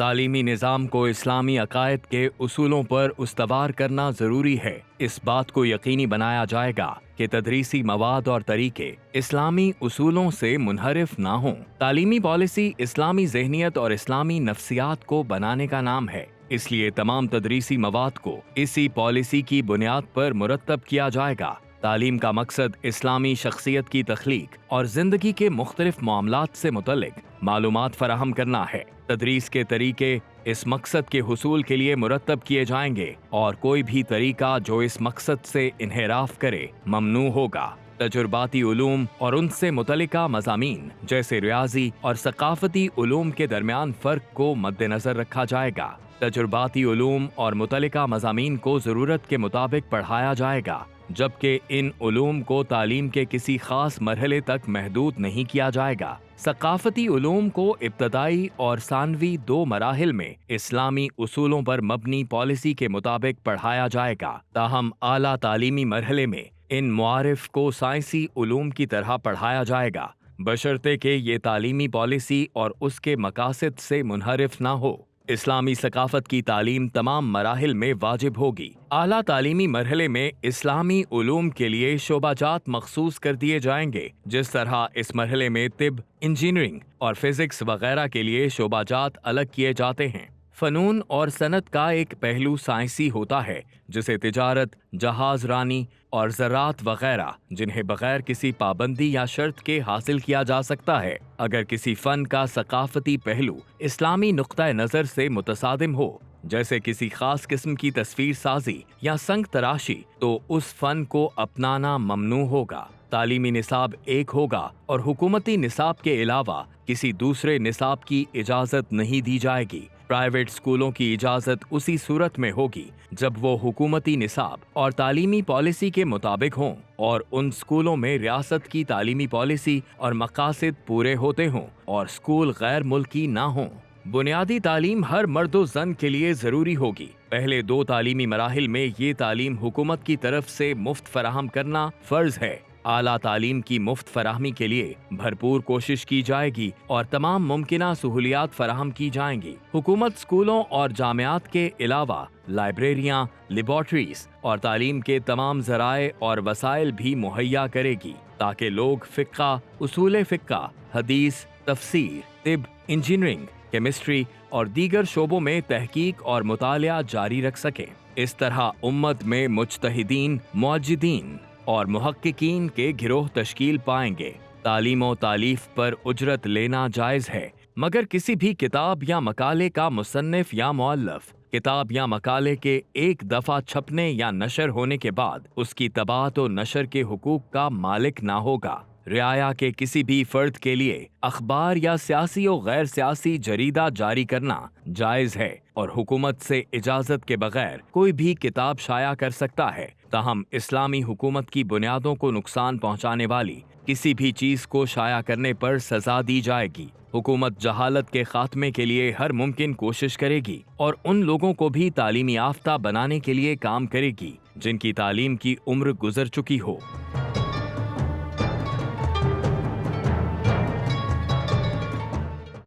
تعلیمی نظام کو اسلامی عقائد کے اصولوں پر استوار کرنا ضروری ہے۔ اس بات کو یقینی بنایا جائے گا کہ تدریسی مواد اور طریقے اسلامی اصولوں سے منحرف نہ ہوں۔ تعلیمی پالیسی اسلامی ذہنیت اور اسلامی نفسیات کو بنانے کا نام ہے، اس لیے تمام تدریسی مواد کو اسی پالیسی کی بنیاد پر مرتب کیا جائے گا۔ تعلیم کا مقصد اسلامی شخصیت کی تخلیق اور زندگی کے مختلف معاملات سے متعلق معلومات فراہم کرنا ہے۔ تدریس کے طریقے اس مقصد کے حصول کے لیے مرتب کیے جائیں گے اور کوئی بھی طریقہ جو اس مقصد سے انحراف کرے ممنوع ہوگا۔ تجرباتی علوم اور ان سے متعلقہ مضامین جیسے ریاضی اور ثقافتی علوم کے درمیان فرق کو مد نظر رکھا جائے گا۔ تجرباتی علوم اور متعلقہ مضامین کو ضرورت کے مطابق پڑھایا جائے گا، جبکہ ان علوم کو تعلیم کے کسی خاص مرحلے تک محدود نہیں کیا جائے گا۔ ثقافتی علوم کو ابتدائی اور ثانوی دو مراحل میں اسلامی اصولوں پر مبنی پالیسی کے مطابق پڑھایا جائے گا، تاہم اعلیٰ تعلیمی مرحلے میں ان معارف کو سائنسی علوم کی طرح پڑھایا جائے گا، بشرطے کہ یہ تعلیمی پالیسی اور اس کے مقاصد سے منحرف نہ ہو۔ اسلامی ثقافت کی تعلیم تمام مراحل میں واجب ہوگی۔ اعلیٰ تعلیمی مرحلے میں اسلامی علوم کے لیے شعبہ جات مخصوص کر دیے جائیں گے، جس طرح اس مرحلے میں طب، انجینئرنگ اور فزکس وغیرہ کے لیے شعبہ جات الگ کیے جاتے ہیں۔ فنون اور صنعت کا ایک پہلو سائنسی ہوتا ہے، جسے تجارت، جہاز رانی اور زراعت وغیرہ، جنہیں بغیر کسی پابندی یا شرط کے حاصل کیا جا سکتا ہے۔ اگر کسی فن کا ثقافتی پہلو اسلامی نقطۂ نظر سے متصادم ہو، جیسے کسی خاص قسم کی تصویر سازی یا سنگ تراشی، تو اس فن کو اپنانا ممنوع ہوگا۔ تعلیمی نصاب ایک ہوگا اور حکومتی نصاب کے علاوہ کسی دوسرے نصاب کی اجازت نہیں دی جائے گی۔ پرائیویٹ اسکولوں کی اجازت اسی صورت میں ہوگی جب وہ حکومتی نصاب اور تعلیمی پالیسی کے مطابق ہوں اور ان اسکولوں میں ریاست کی تعلیمی پالیسی اور مقاصد پورے ہوتے ہوں اور اسکول غیر ملکی نہ ہوں۔ بنیادی تعلیم ہر مرد و زن کے لیے ضروری ہوگی۔ پہلے دو تعلیمی مراحل میں یہ تعلیم حکومت کی طرف سے مفت فراہم کرنا فرض ہے۔ اعلیٰ تعلیم کی مفت فراہمی کے لیے بھرپور کوشش کی جائے گی اور تمام ممکنہ سہولیات فراہم کی جائیں گی۔ حکومت اسکولوں اور جامعات کے علاوہ لائبریریاں، لیبارٹریز اور تعلیم کے تمام ذرائع اور وسائل بھی مہیا کرے گی تاکہ لوگ فقہ، اصول فقہ، حدیث، تفسیر، طب، انجینئرنگ، کیمسٹری اور دیگر شعبوں میں تحقیق اور مطالعہ جاری رکھ سکیں۔ اس طرح امت میں مجتہدین، موجدین اور محققین کے گروہ تشکیل پائیں گے۔ تعلیم و تالیف پر اجرت لینا جائز ہے، مگر کسی بھی کتاب یا مقالے کا مصنف یا مؤلف کتاب یا مقالے کے ایک دفعہ چھپنے یا نشر ہونے کے بعد اس کی طباعت و نشر کے حقوق کا مالک نہ ہوگا۔ رعایا کے کسی بھی فرد کے لیے اخبار یا سیاسی و غیر سیاسی جریدہ جاری کرنا جائز ہے اور حکومت سے اجازت کے بغیر کوئی بھی کتاب شائع کر سکتا ہے، تاہم اسلامی حکومت کی بنیادوں کو نقصان پہنچانے والی کسی بھی چیز کو شائع کرنے پر سزا دی جائے گی۔ حکومت جہالت کے خاتمے کے لیے ہر ممکن کوشش کرے گی اور ان لوگوں کو بھی تعلیمی یافتہ بنانے کے لیے کام کرے گی جن کی تعلیم کی عمر گزر چکی ہو۔